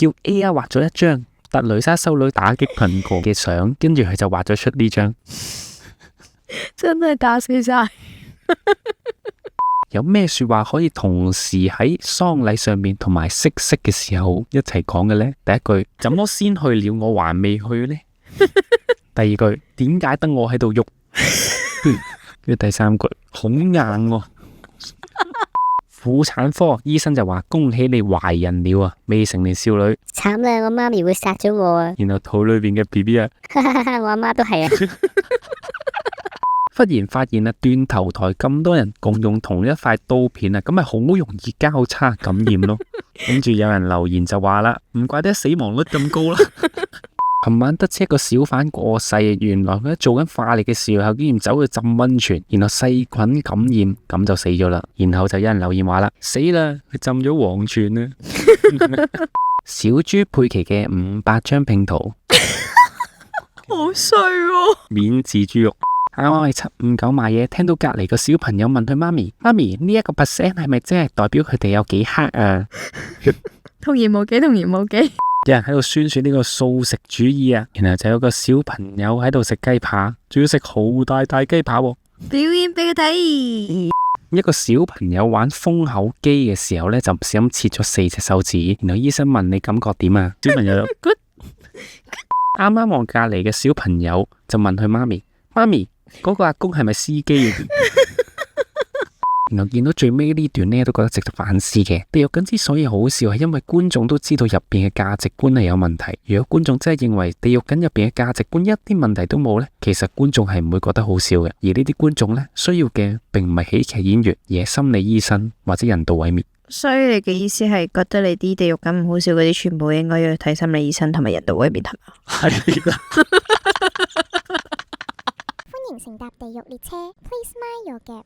叫 AI 畫咗一張特蕾莎修女打擊蘋果嘅相，跟住佢就畫咗出呢張。真係打死晒。有咩說話可以同時喺喪禮上面同埋息息嘅時候一齊講嘅呢？第一句，怎麼先去了我還未去呢？第二句，點解得我喺度喐？跟住第三句，好硬喎。婦產科醫生就話：恭喜你懷孕了啊，未成年少女。慘啦，我媽咪會殺咗我啊！然後肚裏邊嘅 BB 啊，我阿媽都係啊。忽然發現啊，斷頭台咁多人共用同一塊刀片啊，咁咪好容易交叉感染咯。跟住有人留言就話啦，唔怪得死亡率咁高啦。琴晚得知一個小販過世，原來佢喺做緊化療嘅時候，竟然走去浸溫泉，然後細菌感染，咁就死咗啦。然後就有人留言話啦，死啦，佢浸咗黃泉啊！小豬佩奇嘅500張拼圖，好衰喎。免治豬肉。啱啱喺759買嘢，聽到隔籬個小朋友問佢媽咪：媽咪呢一個%係咪即係代表佢哋有幾黑啊？童言無忌，童言無忌。有人喺度宣傳呢個素食主義啊，然後就有個小朋友喺度食雞扒，仲要食好大大雞扒喎。表演俾佢睇。一個小朋友玩封口機嘅時候呢，就唔小心切咗4隻手指，然後醫生問你感覺點啊？小朋友就 good。啱啱望隔籬嘅小朋友就問佢媽咪：媽咪，嗰個阿公係咪司機啊？然後見到最尾呢段呢，都覺得值得反思嘅。地獄梗之所以好笑，係因為觀眾都知道入邊嘅價值觀係有問題。如果觀眾真係認為地獄梗入邊嘅價值觀一啲問題都冇呢，其實觀眾係唔會覺得好笑嘅。而呢啲觀眾呢，需要嘅並唔係喜劇演員，而係心理醫生或者人道毀滅。所以你嘅意思係覺得你啲地獄梗唔好笑嗰啲，全部應該要去睇心理醫生同埋人道毀滅係嘛？係啦。歡迎乘搭地獄列車，Please mind your gap。